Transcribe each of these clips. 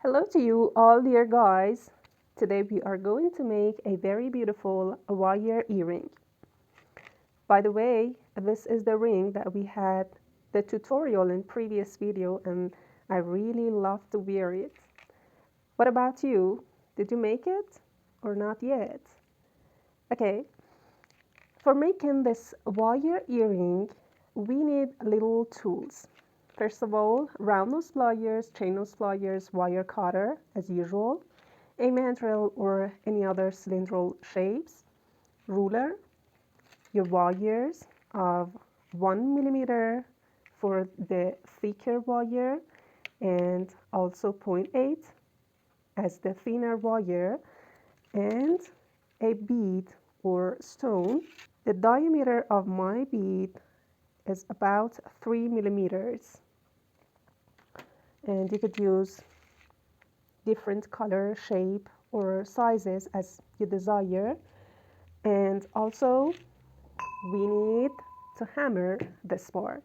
Hello to you all, dear guys. Today we are going to make a very beautiful wire earring. By the way, this is the ring that we had the tutorial in previous video and I really love to wear it. What about you? Did you make it or not yet? Okay, for making this wire earring, we need little tools. First of all, round nose pliers, chain nose pliers, wire cutter as usual, a mandrel or any other cylindrical shapes, ruler, your wires of 1 mm for the thicker wire, and also 0.8 as the thinner wire, and a bead or stone. The diameter of my bead is about 3 mm, and you could use different color, shape, or sizes as you desire. And also, we need to hammer this part.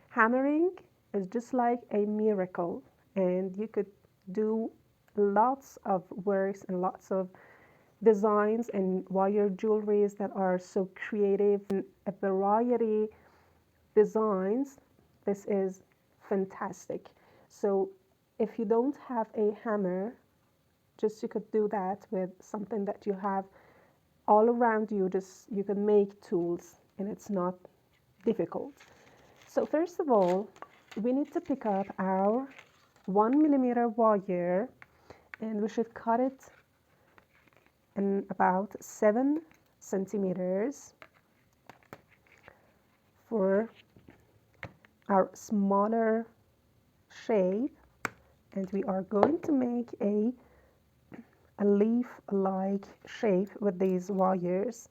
Hammering is just like a miracle, and you could do lots of works and lots of designs and wire jewelries that are so creative and a variety designs. This is fantastic. So if you don't have a hammer, just you could do that with something that you have all around you. Just you can make tools and it's not difficult. So first of all, we need to pick up our 1 mm wire and we should cut it in about 7 centimeters for our smaller shape, and we are going to make a leaf-like shape with these wires,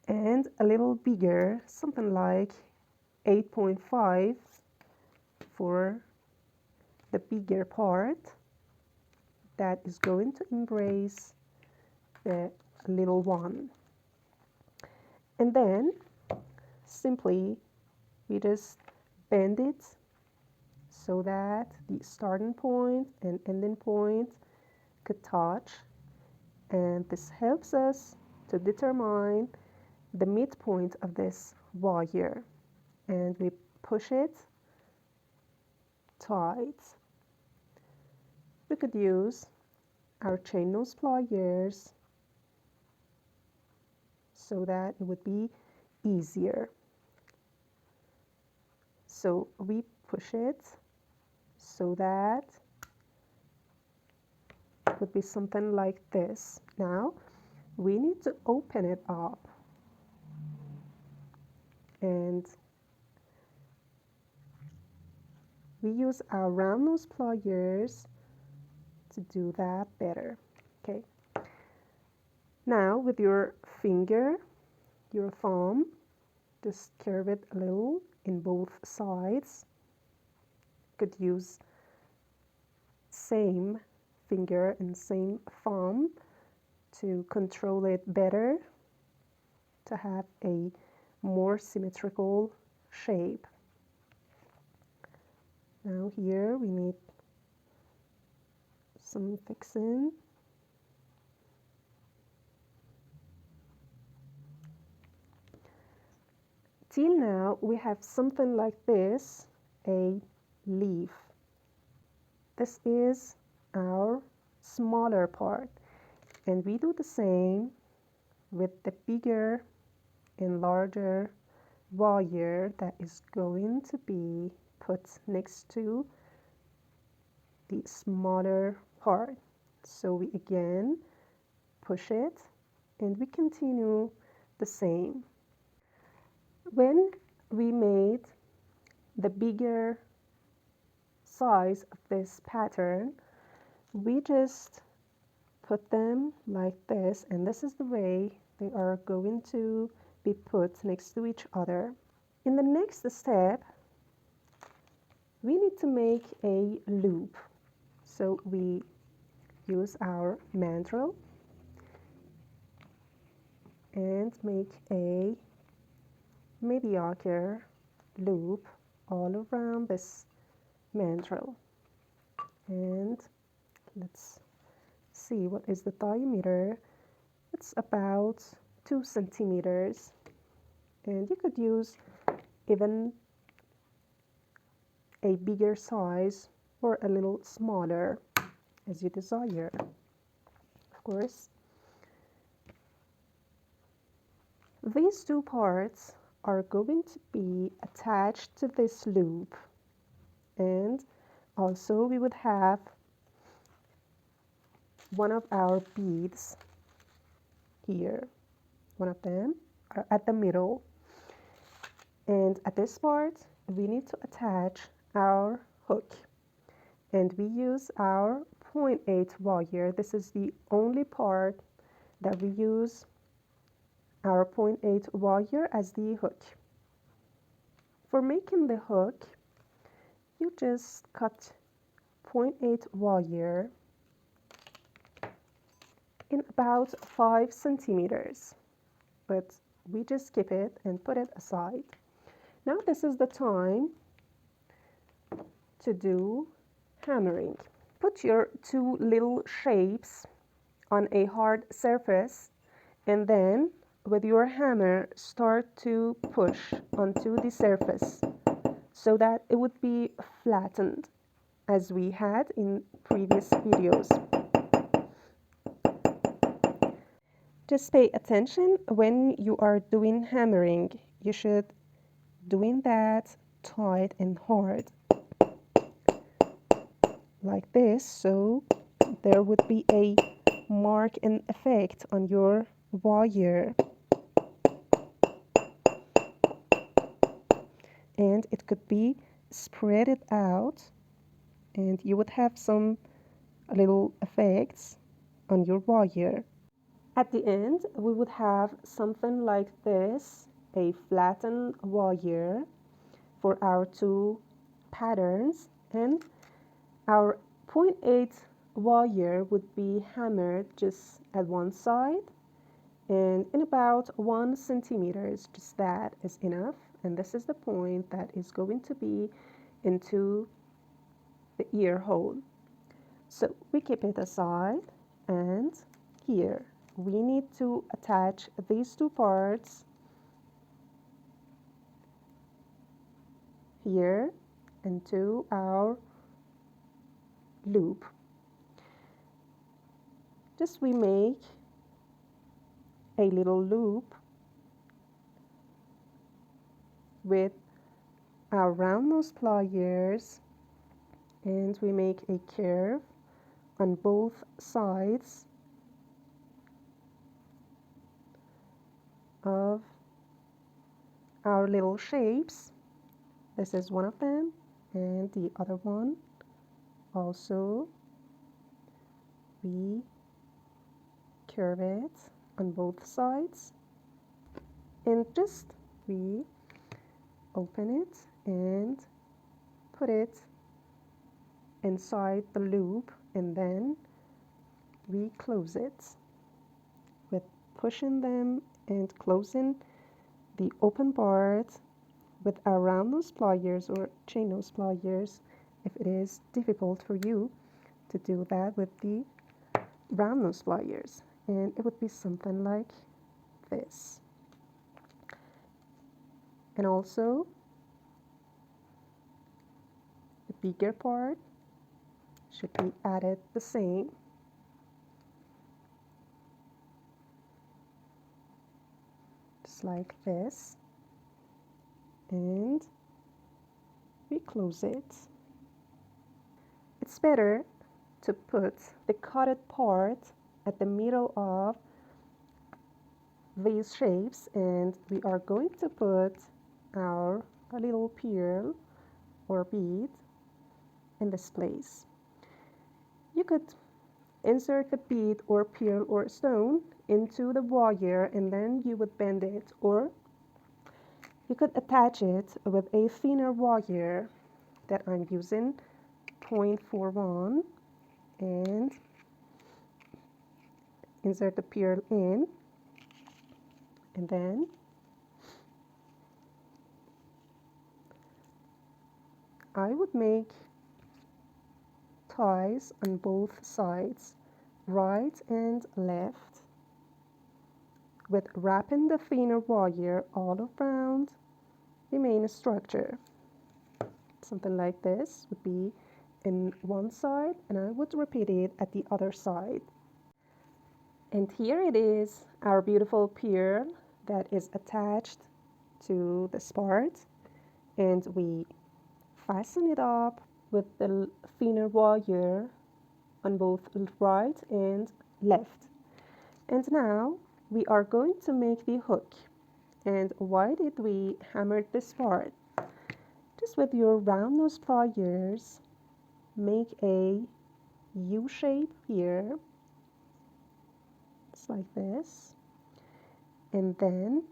and a little bigger, something like 8.5 for the bigger part that is going to embrace the little one. And then simply we just bend it so that the starting point and ending point could touch, and this helps us to determine the midpoint of this wire, and we push it tight. We could use our chain nose pliers so that it would be easier. So we push it so that it would be something like this. Now we need to open it up, and we use our round nose pliers to do that better. Okay. Now with your finger, your thumb, just curve it a little in both sides. You could use same finger and same thumb to control it better, to have a more symmetrical shape. Now here we need some fixing. Till now we have something like this, a leaf. This is our smaller part, and we do the same with the bigger and larger wire that is going to be put next to the smaller part. So we again push it and we continue the same. When we made the bigger size of this pattern, we just put them like this, and this is the way they are going to be put next to each other. In the next step, we need to make a loop. So we use our mandrel and make a mediocre loop all around this mandrel, and Let's see what is the diameter. It's about 2 centimeters, and you could use even a bigger size or a little smaller as you desire, of course. These two parts are going to be attached to this loop, and also we would have one of our beads here. One of them are at the middle, and at this part we need to attach our hook, and we use our 0.8 wire. This is the only part that we use our 0.8 wire as the hook. For making the hook, you just cut 0.8 wire in about 5 centimeters, but we just skip it and put it aside. Now this is the time to do hammering. Put your two little shapes on a hard surface, and then with your hammer start to push onto the surface so that it would be flattened as we had in previous videos. Just pay attention when you are doing hammering. You should doing that tight and hard like this, so there would be a mark and effect on your wire, and it could be spread it out, and you would have some little effects on your wire. At the end, we would have something like this, a flattened wire for our two patterns, and our 0.8 wire would be hammered just at one side, and in about 1 centimeters, just that is enough. And this is the point that is going to be into the ear hole. So we keep it aside, and here we need to attach these two parts here into our loop. Just we make a little loop with our round nose pliers, and we make a curve on both sides of our little shapes. This is one of them, and the other one also we curve it on both sides, and just we open it and put it inside the loop, and then we close it with pushing them and closing the open part with our round nose pliers or chain nose pliers if it is difficult for you to do that with the round nose pliers, and it would be something like this. And also the bigger part should be added the same. Just like this, and we close it. It's better to put the cutted part at the middle of these shapes, and we are going to put our little pearl or bead in this place. You could insert the bead or pearl or stone into the wire, and then you would bend it, or you could attach it with a thinner wire that I'm using 0.41, and insert the pearl in, and then I would make ties on both sides, right and left, with wrapping the thinner wire all around the main structure. Something like this would be in one side, and I would repeat it at the other side. And here it is, our beautiful pearl that is attached to this part, and we fasten it up with the thinner wire on both right and left. And now we are going to make the hook. And why did we hammer this part? Just with your round nose pliers, make a U shape here, just like this, and then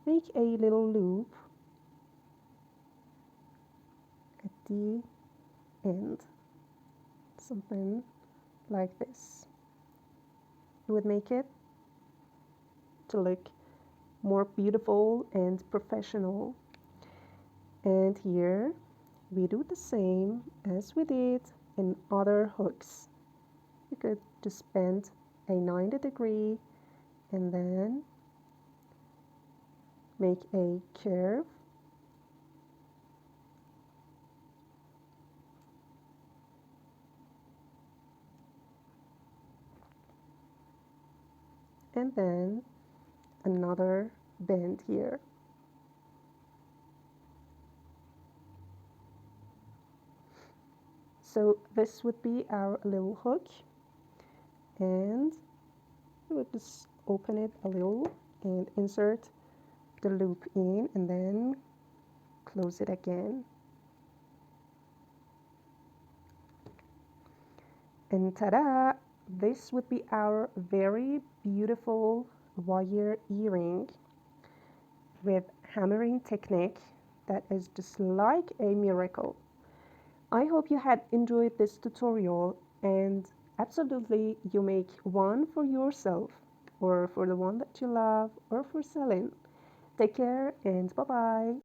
make a little loop at the end, something like this. It would make it to look more beautiful and professional. And here we do the same as we did in other hooks. You could just bend a 90-degree and then make a curve, and then another bend here. So this would be our little hook, and we would just open it a little and insert the loop in and then close it again. And ta-da! This would be our very beautiful wire earring with hammering technique that is just like a miracle. I hope you had enjoyed this tutorial, and absolutely you make one for yourself or for the one that you love or for selling. Take care and bye-bye.